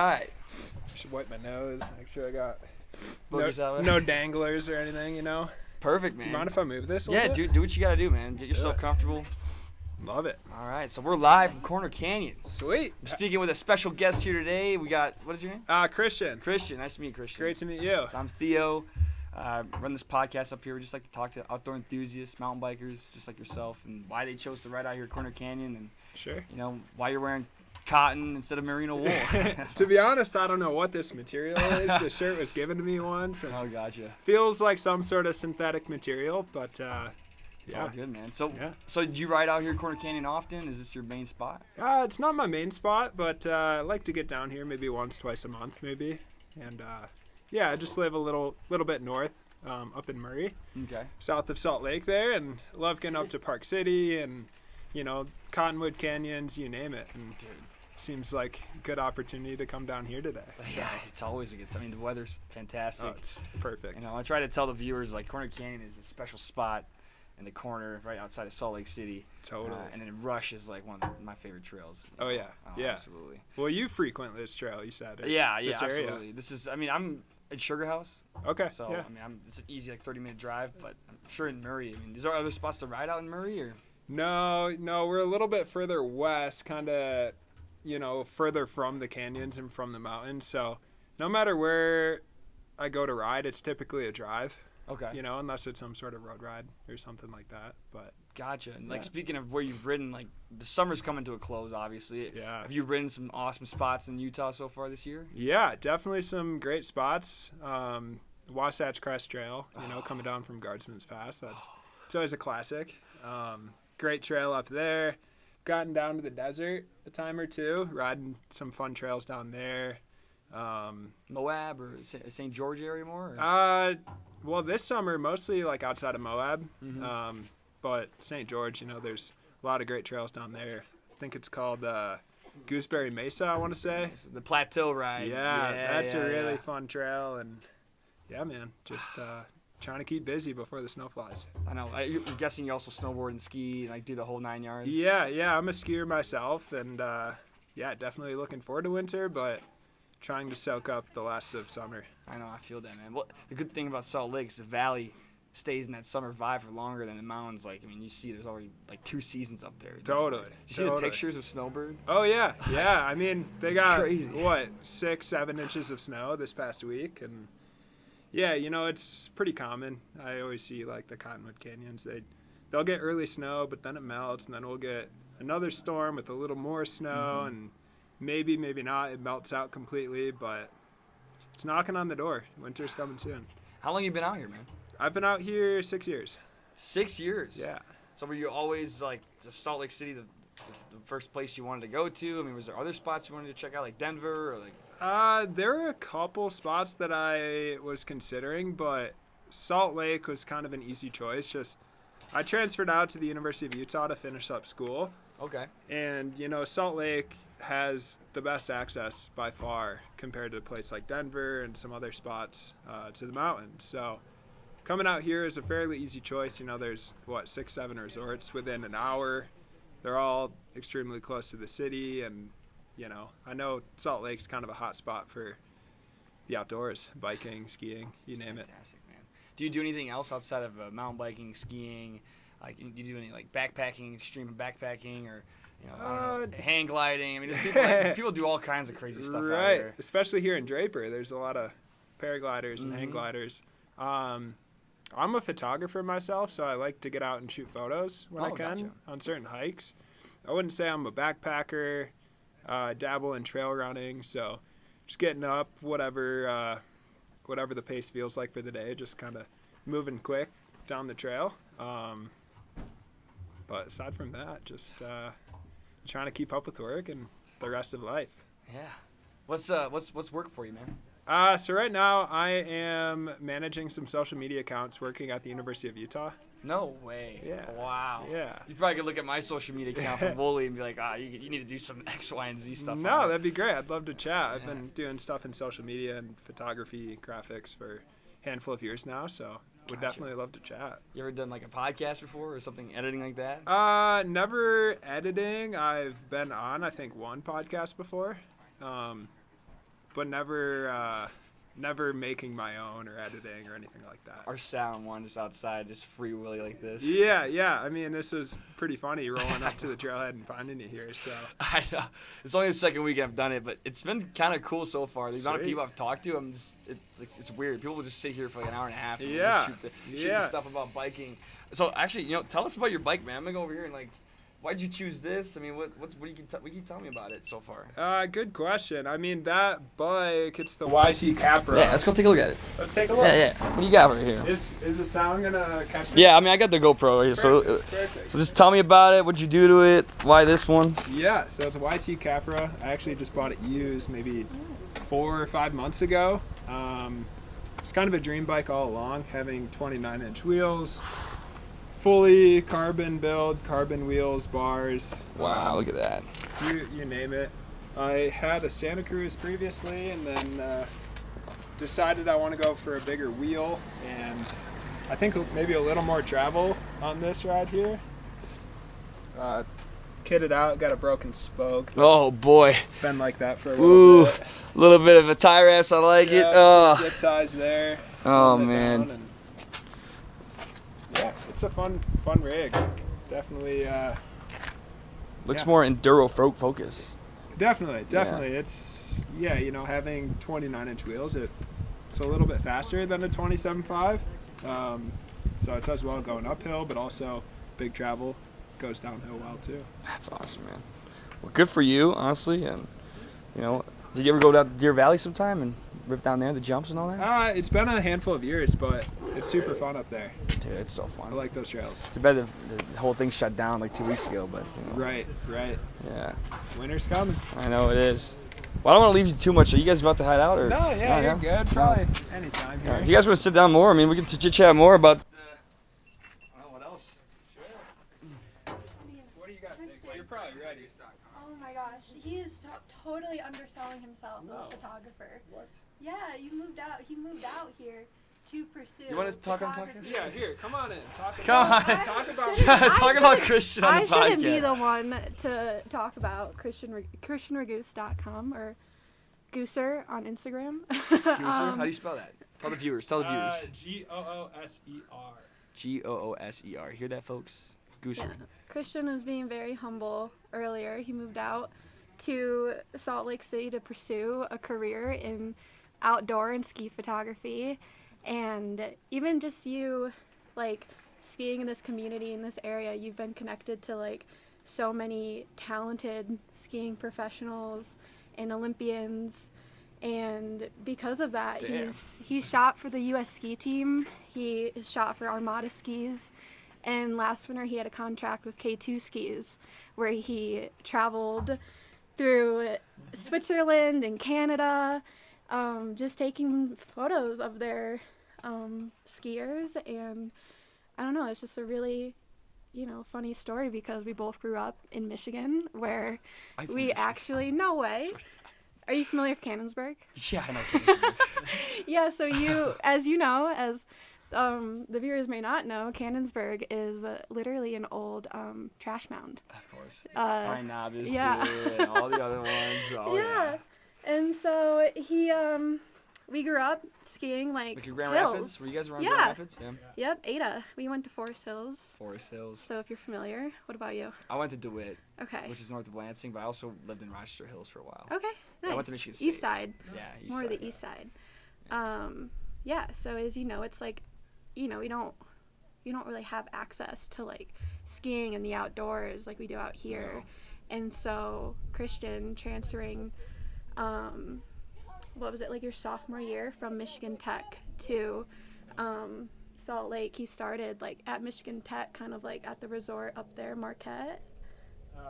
right. I should wipe my nose. Make sure I got Boogers no danglers or anything, you know? Perfect, man. Do you mind if I move this a Yeah, little bit? do what you got to do, man. Get yourself comfortable. Love it. All right, so we're live from Corner Canyon. Sweet. I'm speaking with a special guest here today. We got, what is your name? Christian. Christian. Nice to meet you, Christian. Great to meet you. So I'm Theo. Run this podcast up here. We just like to talk to outdoor enthusiasts, mountain bikers, just like yourself, and why they chose to ride out here at Corner Canyon, and Sure. you know why you're wearing cotton instead of merino wool. To be honest, I don't know what this material is. The shirt was given to me once. And Oh, gotcha. feels like some sort of synthetic material, but It's all good, man. So, Yeah. so do you ride out here at Corner Canyon often? Is this your main spot? It's not my main spot, but I like to get down here maybe once, twice a month, maybe. And I just live a little bit north, up in Murray, Okay. south of Salt Lake there, and love getting up to Park City and, Cottonwood Canyons, you name it. And Dude. seems like a good opportunity to come down here today. Yeah, it's always a good. I mean, the weather's fantastic. Oh, it's perfect. You know, I try to tell the viewers like Corner Canyon is a special spot in the corner right outside of Salt Lake City. Totally. And then Rush is like one of my favorite trails. Oh, yeah. Yeah. Absolutely. Well, you frequent this trail, you said. Yeah, this area. absolutely. This is. I mean, I'm at Sugar House. Okay. So yeah. I mean, it's an easy like 30-minute drive, but I'm sure in Murray. I mean, is there other spots to ride out in Murray or? No, we're a little bit further west, kind of, further from the canyons and from the mountains. So no matter where I go to ride, it's typically a drive, Okay. unless it's some sort of road ride or something like that. But Gotcha. And like Yeah. speaking of where you've ridden, like the summer's coming to a close, obviously. yeah. Have you ridden some awesome spots in Utah so far this year? Yeah, definitely some great spots. Wasatch Crest Trail, coming down from Guardsman's Pass. It's always a classic. Great trail up there. Gotten down to the desert a time or two, riding some fun trails down there. Moab or St. George area more? Well, this summer mostly like outside of Moab, Mhm. but St. George, there's a lot of great trails down there. I think it's called Gooseberry Mesa, I want to say. The Plateau ride. Yeah, that's a really yeah. fun trail, and yeah, man, just trying to keep busy before the snow flies. I know. I'm guessing you also snowboard and ski and like do the whole 9 yards. Yeah, I'm a skier myself, and definitely looking forward to winter, but trying to soak up the last of summer. I know. I feel that, man. Well, the good thing about Salt Lake is the valley stays in that summer vibe for longer than the mountains. Like, I mean, you see there's already like 2 seasons up there. Totally. You see the pictures of Snowbird? Oh, yeah. I mean, they It's got, crazy. 6-7 inches of snow this past week, and yeah, it's pretty common. I always see, like, the Cottonwood Canyons. They'll get early snow, but then it melts, and then we'll get another storm with a little more snow, and maybe not. It melts out completely, but it's knocking on the door. Winter's coming soon. How long you been out here, man? I've been out here 6 years. 6 years. Yeah. So were you always like Salt Lake City, the first place you wanted to go to? I mean, was there other spots you wanted to check out, like Denver or like? There were a couple spots that I was considering, but Salt Lake was kind of an easy choice. Just I transferred out to the University of Utah to finish up school, Okay. and Salt Lake has the best access by far compared to a place like Denver and some other spots to the mountains. So coming out here is a fairly easy choice. There's 6-7 resorts within an hour. They're all extremely close to the city, and I know Salt Lake's kind of a hot spot for the outdoors, biking, skiing, you name it. Fantastic, man. Do you do anything else outside of mountain biking, skiing? Like, do you do any like backpacking, extreme backpacking, or I don't know, hang gliding? I mean, there's people do all kinds of crazy stuff out Right, here. especially here in Draper. There's a lot of paragliders and hang gliders. I'm a photographer myself, so I like to get out and shoot photos when I can Gotcha. on certain hikes. I wouldn't say I'm a backpacker. Dabble in trail running, so just getting up, whatever the pace feels like for the day, just kind of moving quick down the trail. But aside from that, just trying to keep up with work and the rest of life. Yeah. What's work for you, man? So right now I am managing some social media accounts working at the University of Utah. No way. Yeah. Wow. Yeah. You probably could look at my social media account from Woolley and be like, you need to do some X, Y, and Z stuff. on No, it. that'd be great. I'd love to chat. I've Yeah. been doing stuff in social media and photography, graphics for a handful of years now, so would Gotcha. definitely love to chat. You ever done like a podcast before or something editing like that? Never editing. I've been on, I think, one podcast before. but never making my own or editing or anything like that. Our sound one just outside, just free willy like this. Yeah. I mean, this was pretty funny rolling up to the trailhead and finding you here. So I know. It's only the second week I've done it, but it's been kind of cool so far. The amount of Sweet. people I've talked to, it's weird. People will just sit here for like an hour and a half and Yeah. just shoot the stuff about biking. So actually, tell us about your bike, man. I'm gonna go over here and why'd you choose this? I mean, what you keep telling me about it so far? Good question. I mean, that bike, it's the YT Capra. Yeah, let's go take a look at it. Let's take a look. Yeah. What do you got right here? Is the sound gonna catch me? Yeah, I mean, I got the GoPro right here. Perfect. So just tell me about it. What'd you do to it? Why this one? Yeah, so it's a YT Capra. I actually just bought it used maybe 4 or 5 months ago. It's kind of a dream bike all along, having 29-inch wheels, fully carbon build, carbon wheels, bars. Wow, look at that. You name it. I had a Santa Cruz previously, and then decided I want to go for a bigger wheel, and I think maybe a little more travel on this ride here. Kitted out, got a broken spoke. Oh boy. Been like that for a little bit. A little bit of a tie wraps. I like it. Some zip ties there. Oh holding it man. down, and yeah, it's a fun rig. Definitely. Looks more enduro focus. Definitely. It's having 29-inch wheels. It's a little bit faster than a 27.5. So it does well going uphill, but also big travel goes downhill well too. That's awesome, man. Well, good for you, honestly. And did you ever go down to Deer Valley sometime and rip down there the jumps and all that? It's been a handful of years, but it's super fun up there. Dude, it's so fun. I like those trails. Too bad the whole thing shut down like 2 weeks ago, but Right. Yeah. Winter's coming. I know it is. Well, I don't want to leave you too much. Are you guys about to head out or? No, yeah, you're good. Probably anytime Yeah. here. If you guys want to sit down more, I mean, we can chit chat more about. What else? What do you got, Nick? Well, you're probably ready. Oh my gosh, he is totally underselling himself as a photographer. What? Yeah, he moved out here to pursue. You want to talk on photography. podcast? Yeah, here, come on in. Talk Talk about Christian on the podcast. I shouldn't be the one to talk about ChristianRagoose.com or Gooser on Instagram. Gooser? How do you spell that? Tell the viewers. Gooser. Gooser. Hear that, folks? Gooser. Yeah. Christian was being very humble earlier. He moved out to Salt Lake City to pursue a career in outdoor and ski photography. And even just you, skiing in this community, in this area, you've been connected to, so many talented skiing professionals and Olympians. And because of that, he's shot for the U.S. ski team. He is shot for Armada Skis. And last winter, he had a contract with K2 Skis, where he traveled through Switzerland and Canada, just taking photos of their skiers. And I don't know, it's just a really, funny story because we both grew up in Michigan, where we actually, no way. Are you familiar with Cannonsburg? Yeah, I know Cannonsburg. Yeah, so as the viewers may not know, Cannonsburg is literally an old trash mound. Of course. Pine Knob is yeah. too, and all the other ones. Oh, yeah. And so we grew up skiing Grand hills. Rapids? Were you guys around Yeah. Grand Rapids? Yeah. Yep, Ada. We went to Forest Hills. Forest Hills. So if you're familiar, what about you? I went to DeWitt, Okay. which is north of Lansing, but I also lived in Rochester Hills for a while. Okay, nice. I went to Michigan State. East side. Yeah, east More side, the east side. Yeah, so as you know, it's we don't really have access to skiing in the outdoors like we do out here. No. And so Christian transferring what was it, your sophomore year from Michigan Tech to Salt Lake. He started at Michigan Tech, kind of at the resort up there, Marquette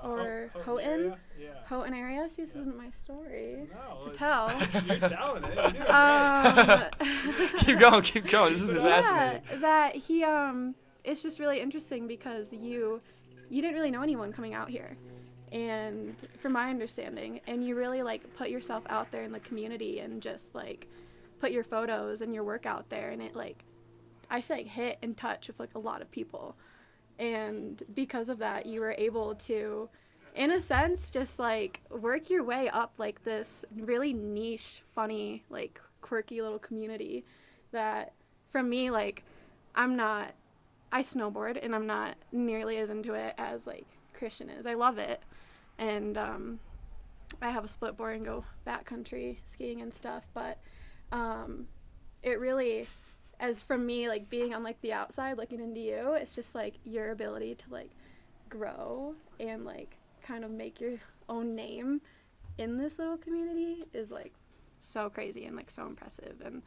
or Houghton. Yeah. Houghton area. See, this isn't my story No, to tell. You're telling it. You're doing Keep going. This is fascinating. Yeah, that he it's just really interesting because you didn't really know anyone coming out here, and from my understanding, and you really put yourself out there in the community and just put your photos and your work out there, and it I feel hit and touch with a lot of people. And because of that, you were able to in a sense, just like work your way up like this really niche, funny, like quirky little community that from me, like I snowboard and I'm not nearly as into it as like Christian is. I love it. And I have a split board and go backcountry skiing and stuff, but it really, as from me, like being on like the outside looking into you, it's just like your ability to like grow and like kind of make your own name in this little community is like so crazy and like so impressive. And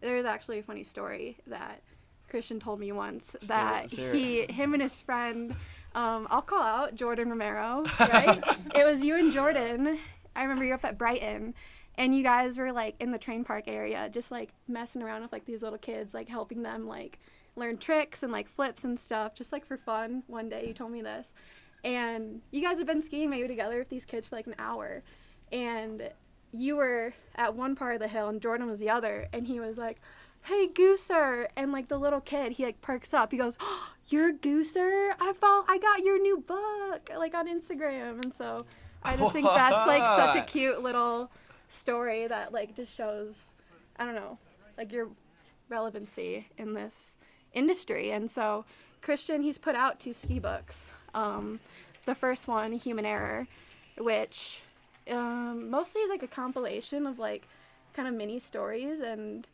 there's actually a funny story that Christian told me once that him and his friend, I'll call out Jordan Romero, right? It was you and Jordan. I remember you were up at Brighton, and you guys were like in the train park area, just like messing around with like these little kids, like helping them like learn tricks and like flips and stuff, just like for fun. One day you told me this, and you guys have been skiing maybe together with these kids for like an hour, and you were at one part of the hill and Jordan was the other, and he was like, "Hey, Gooser," and like the little kid, he like perks up. He goes, "Oh, you're Gooser? I got your new book like on Instagram." And so I just think that's like such a cute little story that like just shows, I don't know, like your relevancy in this industry. And so Christian, he's put out 2 ski books. The first one, Human Error, which mostly is like a compilation of like kind of mini stories and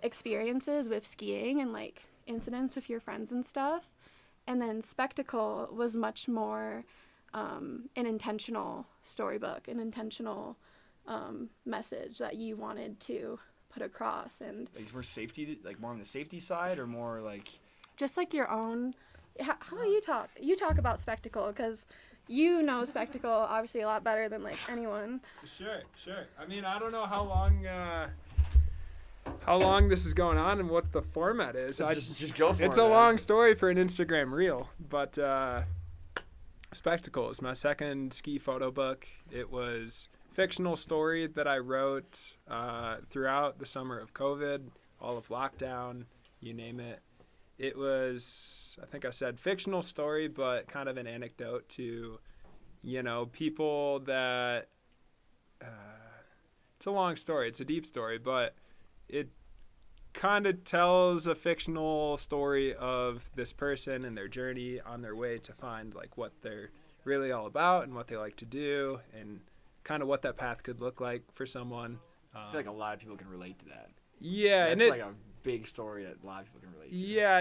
experiences with skiing and like incidents with your friends and stuff. And then Spectacle was much more an intentional storybook, an intentional message that you wanted to put across. And like more safety, like more on the safety side, or more like just like your own. How about you talk about Spectacle, because you know Spectacle obviously a lot better than like anyone. Sure. I mean, I don't know how long this is going on and what the format is. Just go for it. It's a long story for an Instagram reel, but Spectacle is my second ski photo book. It was a fictional story that I wrote throughout the summer of COVID, all of lockdown, you name it. It was, I think I said fictional story, but kind of an anecdote to, people that, it's a long story, it's a deep story, but it kind of tells a fictional story of this person and their journey on their way to find like what they're really all about and what they like to do and kind of what that path could look like for someone. I feel like a lot of people can relate to that. Yeah. That's like a big story that a lot of people can relate to. Yeah,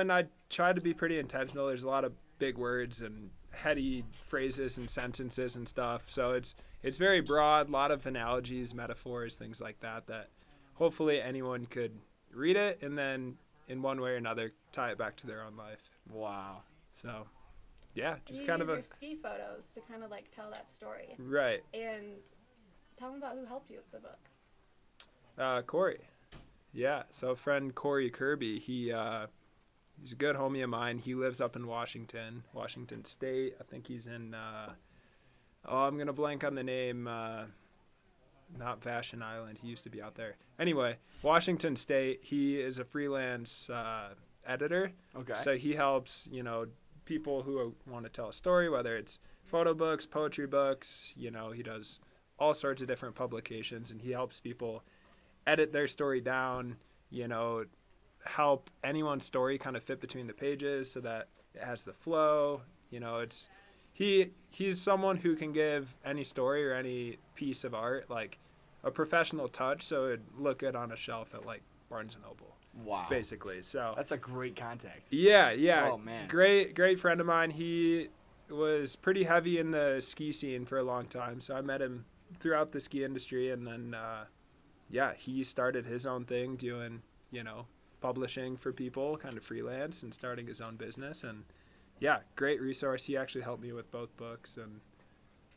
and I try to be pretty intentional. There's a lot of big words and heady phrases and sentences and stuff. So it's very broad, a lot of analogies, metaphors, things like that hopefully anyone could read it and then in one way or another tie it back to their own life. Wow. So, yeah, just you kind use of your ski photos to kind of like tell that story. Right. And tell them about who helped you with the book. Corey. Yeah, so friend Corey Kirby, he's a good homie of mine. He lives up in Washington State. I think he's in, I'm going to blank on the name, not Vashon Island. He used to be out there. Anyway, Washington State, he is a freelance editor. Okay. So he helps, people who want to tell a story, whether it's photo books, poetry books, he does all sorts of different publications, and he helps people edit their story down, help anyone's story kind of fit between the pages so that it has the flow. He's someone who can give any story or any piece of art like a professional touch so it'd look good on a shelf at like Barnes & Noble. Wow. Basically. So that's a great contact. Yeah. Oh man. Great friend of mine. He was pretty heavy in the ski scene for a long time. So I met him throughout the ski industry, and then he started his own thing doing, publishing for people, kind of freelance, and starting his own business. And yeah, great resource. He actually helped me with both books. And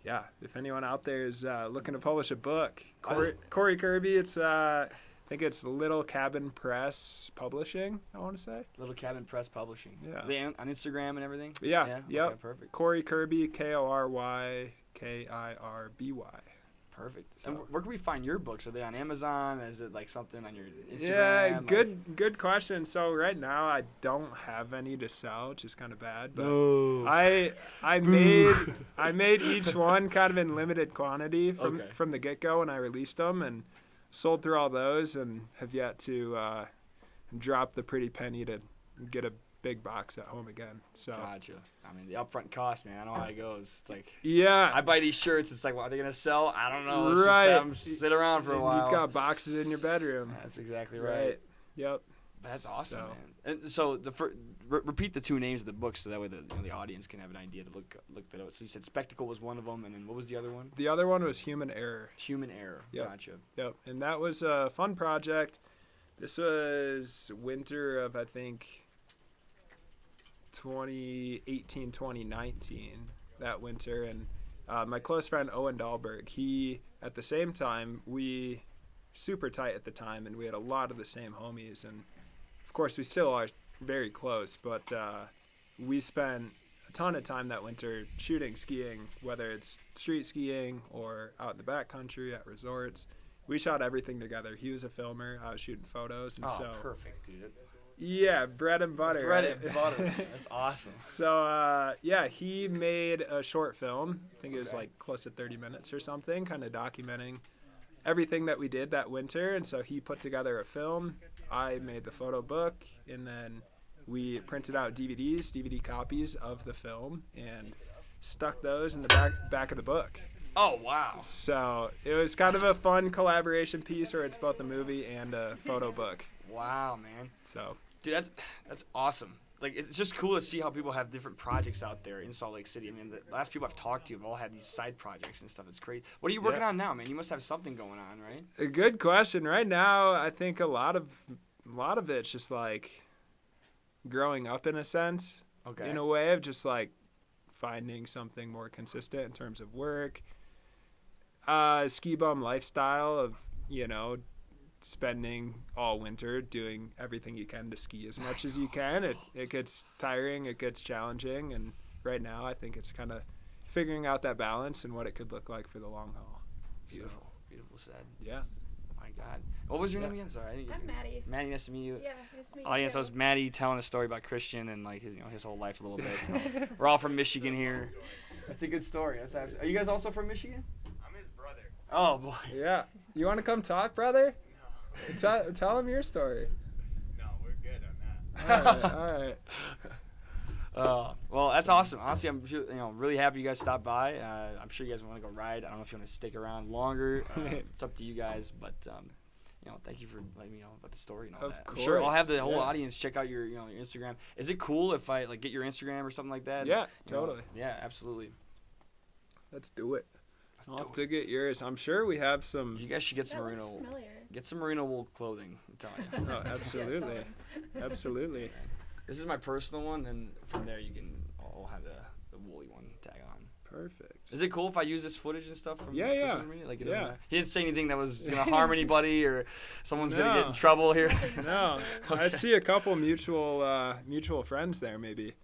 yeah, if anyone out there is looking to publish a book, Corey Kirby, it's I think it's Little Cabin Press Publishing, I want to say. Little Cabin Press Publishing. Yeah. Are they on Instagram and everything? Yeah. Yep. Okay, perfect. Corey Kirby, Korykirby. Perfect. So. And where can we find your books? Are they on Amazon? Is it like something on your Instagram? Yeah, Like... good question. So right now I don't have any to sell, which is kind of bad. But No. I made each one kind of in limited quantity from the get-go when I released them, and sold through all those, and have yet to drop the pretty penny to get a big box at home again. So Gotcha. I mean, the upfront cost, man. I know how it goes. It's like, yeah, I buy these shirts. It's like, well, are they gonna sell? I don't know. Let's Right. just have them sit around for a and while. you've got boxes in your bedroom. That's exactly right. Yep. That's awesome, So- man. And so repeat the 2 names of the books so that way the audience can have an idea to look that out. So you said Spectacle was one of them, and then what was the other one? The other one was Human Error. Human Error. Yep. Gotcha. Yep. And that was a fun project. This was winter of, I think, 2018, 2019, that winter. And my close friend Owen Dahlberg, he, at the same time, we super tight at the time, and we had a lot of the same homies. And, of course, we still are very close, but we spent a ton of time that winter shooting skiing, whether it's street skiing or out in the backcountry at resorts. We shot everything together. He was a filmer. I was shooting photos. And so, perfect, dude. yeah, bread and butter. Bread right? and butter. That's awesome. So, yeah, he made a short film. I think it was like close to 30 minutes or something, kind of documenting everything that we did that winter. And so he put together a film. I made the photo book, and then we printed out DVD copies of the film, and stuck those in the back of the book. Oh, wow. So it was kind of a fun collaboration piece where it's both a movie and a photo book. Wow, man. So, Dude, that's awesome. Like, it's just cool to see how people have different projects out there in Salt Lake City. I mean, the last people I've talked to have all had these side projects and stuff. It's crazy. What are you working on now, man? You must have something going on, right? a good question. Right now, I think a lot of it's just like growing up in a sense. Okay. In a way of just like finding something more consistent in terms of work. Ski bum lifestyle of, spending all winter doing everything you can to ski as much as you can. It gets tiring, it gets challenging, and right now I think it's kind of figuring out that balance and what it could look like for the long haul. Beautiful. Beautiful said. Yeah. Oh my God. What was your name again? Sorry. I didn't get I'm your- Maddie. Maddie, nice to meet you. Yeah, nice to meet you. Audience, that too. was Maddie telling a story about Christian and like his whole life a little bit. We're all from Michigan here. That's a good story. Are you guys also from Michigan? I'm his brother. Oh boy. Yeah. You want to come talk, brother? Tell him your story. No, we're good on that. All right. Well, that's awesome. Honestly, I'm really happy you guys stopped by. I'm sure you guys want to go ride. I don't know if you want to stick around longer. It's up to you guys, but thank you for letting me know about the story and all Of that. I'm sure I'll have the whole course, yeah. audience check out your your Instagram. Is it cool if I like get your Instagram or something like that? Yeah, You know? totally. Yeah, absolutely. Let's do it. I'll do have to get yours. I'm sure we have some. You guys should get some That looks merino. familiar. Get some merino wool clothing. I'm telling you. Oh, absolutely. Absolutely. This is my personal one, and from there you can all have the woolly one tag on. Perfect. Is it cool if I use this footage and stuff from Yeah, social yeah. media? Like, it doesn't Yeah. matter. He didn't say anything that was gonna harm anybody or someone's gonna get in No. trouble here. No, I Okay. see a couple mutual friends there, maybe.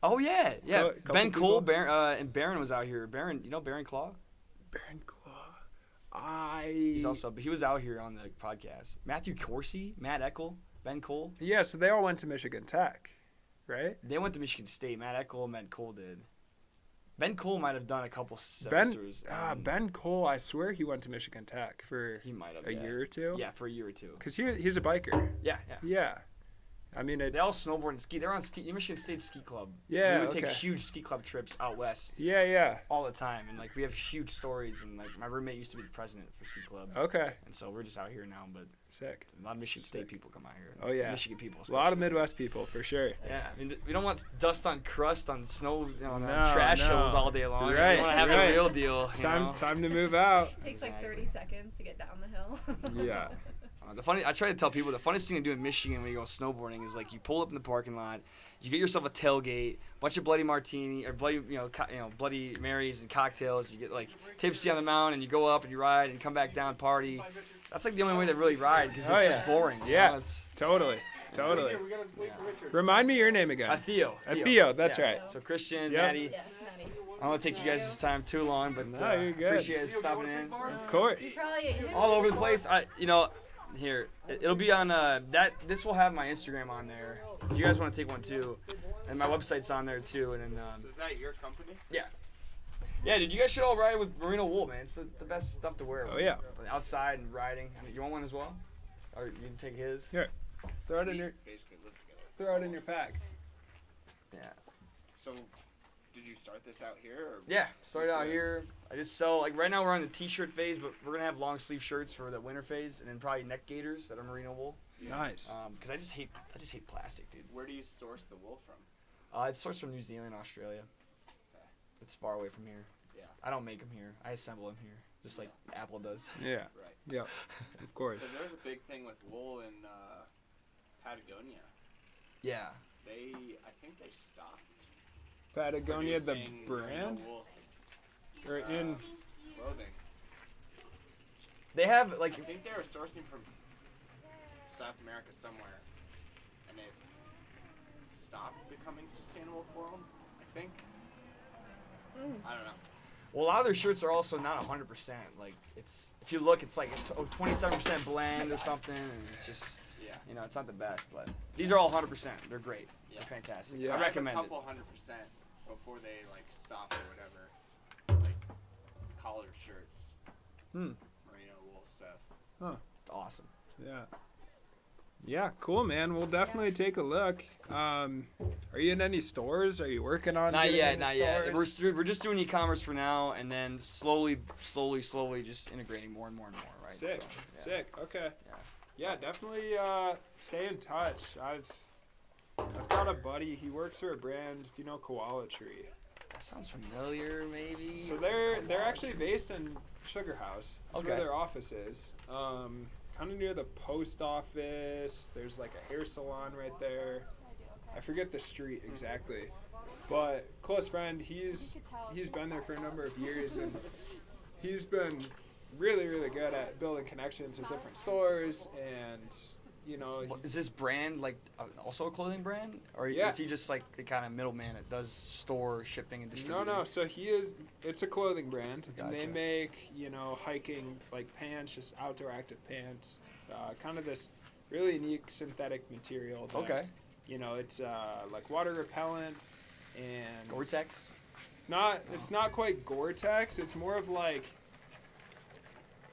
Oh yeah, yeah. Couple Ben Cole, people. and Barron was out here. Barron, you know Barron Claw? Baron Claw. He was out here on the podcast. Matthew Corsi, Matt Eckel, Ben Cole. Yeah, so they all went to Michigan Tech, right? They went to Michigan State. Matt Eckel and Matt Cole did. Ben Cole might have done a couple Ben semesters. Ben Cole, I swear he went to Michigan Tech for He might have a year or two. Yeah, for a year or two. Because he's a biker. Yeah, yeah. Yeah. I mean, They all snowboard and ski. They're on Michigan State Ski Club. Yeah, We would take okay. huge ski club trips out west yeah. all the time, and like we have huge stories. And like my roommate used to be the president for ski club, Okay. and so we're just out here now. But Sick. a lot of Michigan State people come out here. Oh, yeah. Michigan people. A lot of especially. Midwest people, for sure. Yeah, I mean we don't want dust on crust on snow, on No, trash no. shows all day long. Right, We want to have right. the real deal. You know? Time to move out. It takes like Exactly. 30 seconds to get down the hill. Yeah. I try to tell people the funniest thing to do in Michigan when you go snowboarding is like you pull up in the parking lot, you get yourself a tailgate, bunch of bloody martini or bloody bloody Marys and cocktails. You get like tipsy on the mountain and you go up and you ride and come back down party. That's like the only way to really ride because it's Oh, just yeah. boring. you Yeah. know? It's, Totally. We gotta wait for Richard. Remind me your name again. Theo. Theo, that's Yeah. right. So Christian, Yep. Maddie. Yeah, Maddie. don't want to take you guys' time too long, but No, you're good. appreciate you stopping in. Of course. All over the place. Here, it'll be on that. This will have my Instagram on there. If you guys want to take one too, and my website's on there too. And then So is that your company? yeah, dude, you guys should all ride with merino wool, man. It's the best stuff to wear. Oh, yeah. Outside and riding. I mean, you want one as well? Or you can take his. Here. Throw it in your Basically live together. throw it in your pack. Yeah. So, did you start this out here? Or Yeah, started out here. I just sell, like, right now we're on the t-shirt phase, but we're going to have long sleeve shirts for the winter phase, and then probably neck gaiters that are merino wool. Nice. Because I just hate plastic, dude. Where do you source the wool from? It sourced from New Zealand, Australia. It's far away from here. Yeah. I don't make them here. I assemble them here, just like Apple does. Yeah. Right. Yep. Of course. Because there's a big thing with wool in Patagonia. Yeah. I think they stopped. Patagonia, the producing brand, merino wool, or in clothing. They have, like, I think they were sourcing from South America somewhere, and it stopped becoming sustainable for them. I think. I don't know. well, a lot of their shirts are also not 100%. Like, it's, if you look, it's like a 27% blend or something, and it's just, Yeah. it's not the best, but these are all 100%. They're great. Yeah. They're fantastic. Yeah. I recommend a it. couple 100% before they like stopped or whatever. Like collared shirts, merino wool stuff. It's awesome. yeah. Yeah, cool, man. We'll definitely take a look. Are you in any stores? Are you working on? Not getting yet, into not yet. stores? We're just doing e-commerce for now, and then slowly, just integrating more and more, right? Sick, So, yeah. sick. Okay. Yeah. Yeah, definitely stay in touch. I've got a buddy. He works for a brand. If you know Koala Tree. That sounds familiar, maybe. So they're actually based in Sugar House. That's where Okay. their office is. Kind of near the post office. There's like a hair salon right there. I forget the street exactly, but close friend. He's been there for a number of years, and he's been really good at building connections with different stores. And Is this brand like also a clothing brand, or Yeah. is he just like the kind of middleman that does store shipping and distributing? no. So it's a clothing brand, and they Gotcha. make hiking like pants, just outdoor active pants, kind of this really unique synthetic material. That, Okay. It's like water repellent and Gore-Tex. It's not quite Gore-Tex. It's more of like,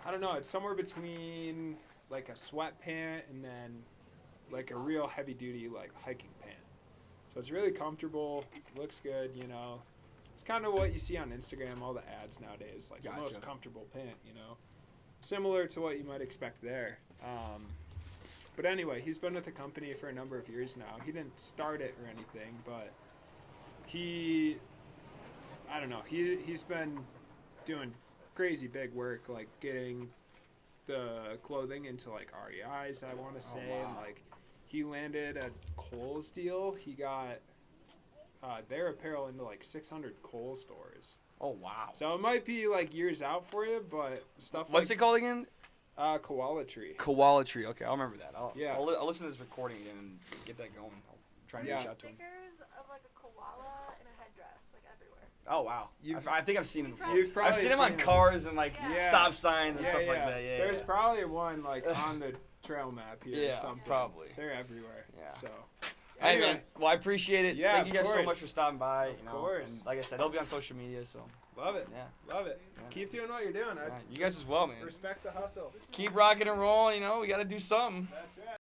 I don't know. It's somewhere between like a sweatpant and then like a real heavy duty like hiking pant. So it's really comfortable, looks good, It's kind of what you see on Instagram, all the ads nowadays, like the most Gotcha. comfortable pant, Similar to what you might expect there. But anyway, he's been with the company for a number of years now. He didn't start it or anything, but he's been doing crazy big work, like getting the clothing into like REIs, I want to say, wow. and like he landed a Kohl's deal. He got their apparel into like 600 Kohl's stores. Oh wow. So it might be like years out for you, but stuff What's like it called again? Koala Tree. Koala Tree. Okay, I'll remember that. Yeah. I'll listen to this recording again and get that going. I'll try and Yeah. reach out to him. Stickers of like a koala in a headdress, like everywhere. Oh wow. I think I've seen him before. You've probably I've seen him on seen him. cars and like Yeah. stop signs and stuff like that. Yeah. There's yeah. probably one like on the trail map here Yeah, or something. probably. They're everywhere. Yeah. So. Hey Anyway, man, well I appreciate it. Yeah, Thank you of guys so course. much for stopping by. Of course. And like I said, he'll be on social media, so Love it. yeah. Love it. Yeah. Keep doing what you're doing. I You guys as well, man. respect the hustle. Keep rocking and rolling. We got to do something. That's right.